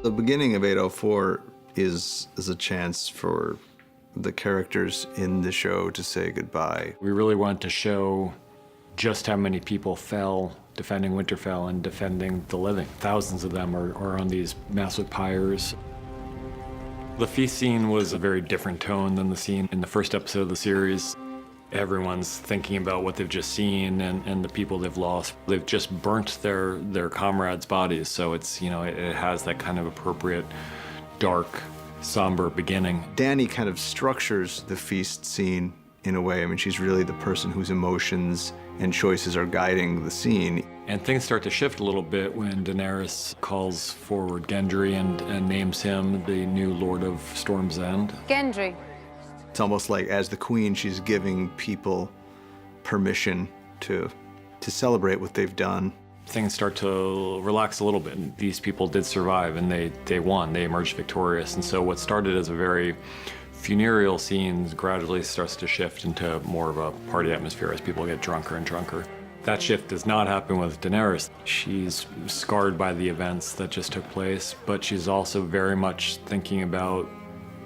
The beginning of 804 is a chance for the characters in the show to say goodbye. We really wanted to show just how many people fell defending Winterfell and defending the living. Thousands of them are on these massive pyres. The feast scene was a very different tone than the scene in the first episode of the series. Everyone's thinking about what they've just seen and the people they've lost. They've just burnt their comrades' bodies, so it's, you know, it has that kind of appropriate, dark, somber beginning. Dany kind of structures the feast scene in a way. I mean, she's really the person whose emotions and choices are guiding the scene. And things start to shift a little bit when Daenerys calls forward Gendry and names him the new Lord of Storm's End. Gendry. It's almost like, as the queen, she's giving people permission to celebrate what they've done. Things start to relax a little bit. These people did survive, and they won. They emerged victorious. And so what started as a very funereal scene gradually starts to shift into more of a party atmosphere as people get drunker and drunker. That shift does not happen with Daenerys. She's scarred by the events that just took place, but she's also very much thinking about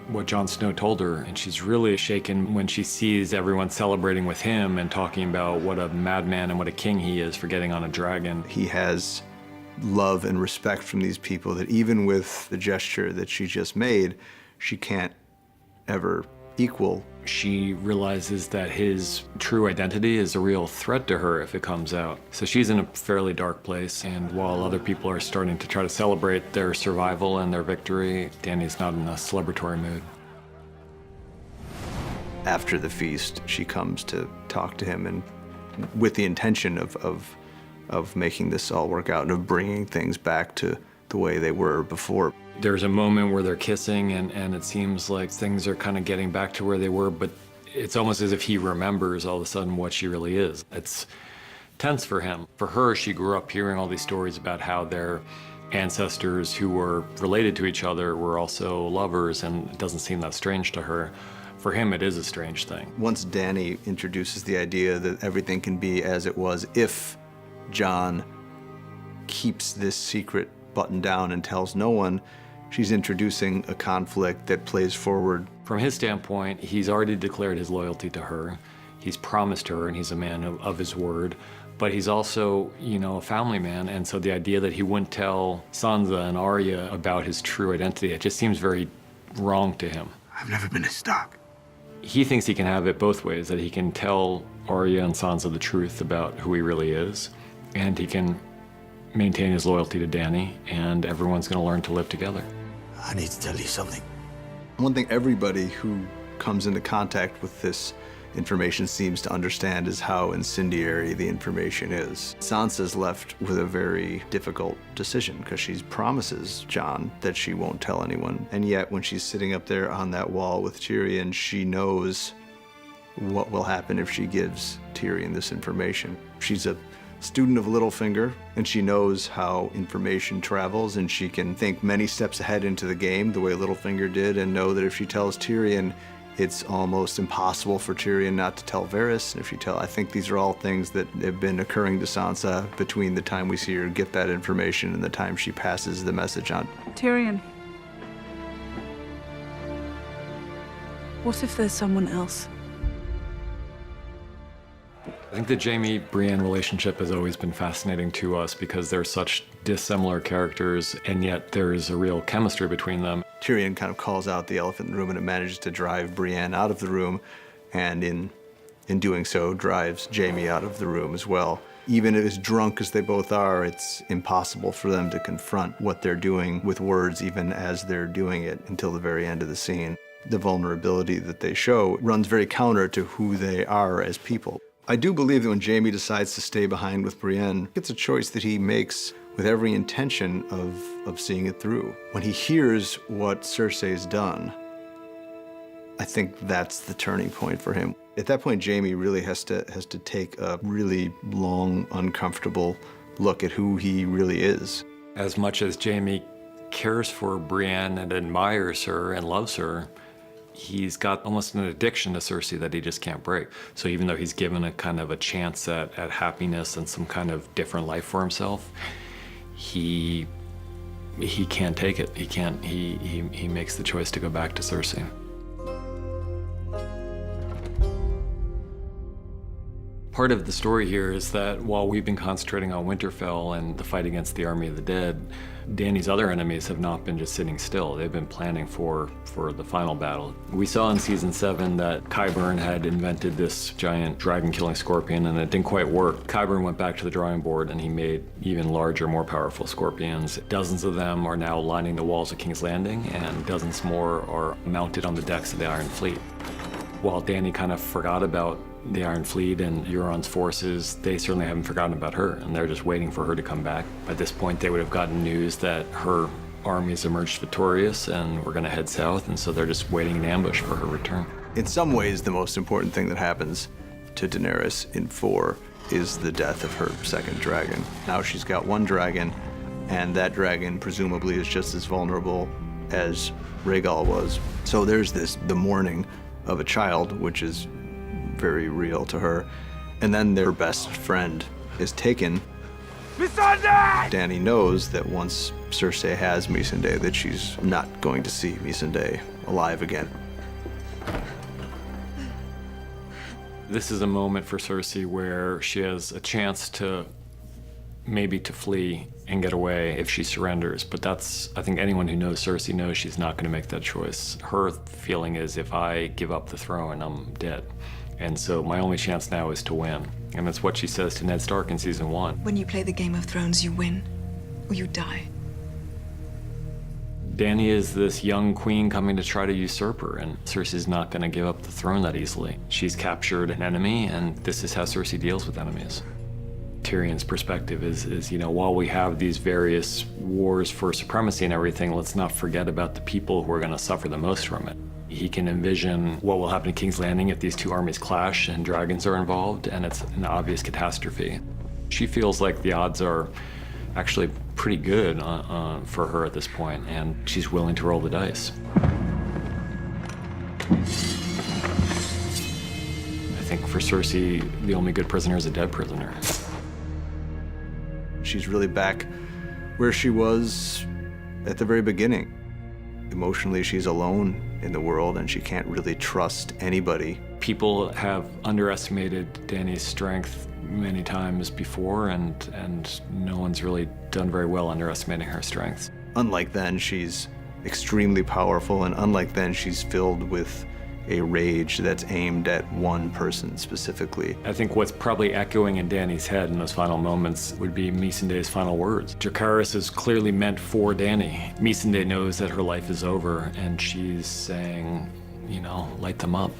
what Jon Snow told her, and she's really shaken when she sees everyone celebrating with him and talking about what a madman and what a king he is for getting on a dragon. He has love and respect from these people that even with the gesture that she just made, she can't ever equal. She realizes that his true identity is a real threat to her if it comes out. So she's in a fairly dark place, and while other people are starting to try to celebrate their survival and their victory, Dany's not in a celebratory mood. After the feast, she comes to talk to him, and with the intention of making this all work out and of bringing things back to the way they were before. There's a moment where they're kissing, and it seems like things are kind of getting back to where they were, but it's almost as if he remembers all of a sudden what she really is. It's tense for him. For her, she grew up hearing all these stories about how their ancestors who were related to each other were also lovers, and it doesn't seem that strange to her. For him, it is a strange thing. Once Dany introduces the idea that everything can be as it was if Jon keeps this secret buttoned down and tells no one, she's introducing a conflict that plays forward. From his standpoint, he's already declared his loyalty to her. He's promised her, and he's a man of his word. But he's also, you know, a family man, and so the idea that he wouldn't tell Sansa and Arya about his true identity, it just seems very wrong to him. I've never been a Stark. He thinks he can have it both ways, that he can tell Arya and Sansa the truth about who he really is, and he can maintain his loyalty to Dany, and everyone's going to learn to live together. I need to tell you something. One thing everybody who comes into contact with this information seems to understand is how incendiary the information is. Sansa's left with a very difficult decision because she promises Jon that she won't tell anyone. And yet when she's sitting up there on that wall with Tyrion, she knows what will happen if she gives Tyrion this information. She's a student of Littlefinger, and she knows how information travels, and she can think many steps ahead into the game the way Littlefinger did, and know that if she tells Tyrion, it's almost impossible for Tyrion not to tell Varys. And if she I think these are all things that have been occurring to Sansa between the time we see her get that information and the time she passes the message on. Tyrion. What if there's someone else? I think the Jaime-Brienne relationship has always been fascinating to us because they're such dissimilar characters, and yet there is a real chemistry between them. Tyrion kind of calls out the elephant in the room, and it manages to drive Brienne out of the room, and in doing so, drives Jaime out of the room as well. Even as drunk as they both are, it's impossible for them to confront what they're doing with words, even as they're doing it, until the very end of the scene. The vulnerability that they show runs very counter to who they are as people. I do believe that when Jaime decides to stay behind with Brienne, it's a choice that he makes with every intention of seeing it through. When he hears what Cersei's done, I think that's the turning point for him. At that point, Jaime really has to take a really long, uncomfortable look at who he really is. As much as Jaime cares for Brienne and admires her and loves her, he's got almost an addiction to Cersei that he just can't break. So even though he's given a kind of a chance at happiness and some kind of different life for himself, he he can't take it. He can't. He makes the choice to go back to Cersei. Part of the story here is that while we've been concentrating on Winterfell and the fight against the Army of the Dead, Dany's other enemies have not been just sitting still. They've been planning for the final battle. We saw in season 7 that Qyburn had invented this giant dragon-killing scorpion, and it didn't quite work. Qyburn went back to the drawing board and he made even larger, more powerful scorpions. Dozens of them are now lining the walls of King's Landing, and dozens more are mounted on the decks of the Iron Fleet. While Dany kind of forgot about the Iron Fleet and Euron's forces, they certainly haven't forgotten about her, and they're just waiting for her to come back. By this point, they would have gotten news that her armies emerged victorious and were going to head south, and so they're just waiting in ambush for her return. In some ways, the most important thing that happens to Daenerys in 4 is the death of her second dragon. Now she's got one dragon, and that dragon presumably is just as vulnerable as Rhaegal was. So there's the mourning of a child, which is very real to her. And then their best friend is taken. Missandei! Dany knows that once Cersei has Missandei, that she's not going to see Missandei alive again. This is a moment for Cersei where she has a chance to maybe to flee and get away if she surrenders, but I think anyone who knows Cersei knows she's not going to make that choice. Her feeling is, if I give up the throne, I'm dead. And so my only chance now is to win. And that's what she says to Ned Stark in season 1. When you play the Game of Thrones, you win, or you die. Dany is this young queen coming to try to usurp her, and Cersei's not going to give up the throne that easily. She's captured an enemy, and this is how Cersei deals with enemies. Tyrion's perspective is, while we have these various wars for supremacy and everything, let's not forget about the people who are going to suffer the most from it. He can envision what will happen in King's Landing if these two armies clash and dragons are involved, and it's an obvious catastrophe. She feels like the odds are actually pretty good for her at this point, and she's willing to roll the dice. I think for Cersei, the only good prisoner is a dead prisoner. She's really back where she was at the very beginning. Emotionally, she's alone in the world, and she can't really trust anybody. People have underestimated Dany's strength many times before, and no one's really done very well underestimating her strength. Unlike then, she's extremely powerful, and unlike then, she's filled with a rage that's aimed at one person specifically. I think what's probably echoing in Dany's head in those final moments would be Missandei's final words. Dracarys is clearly meant for Dany. Missandei knows that her life is over, and she's saying, light them up.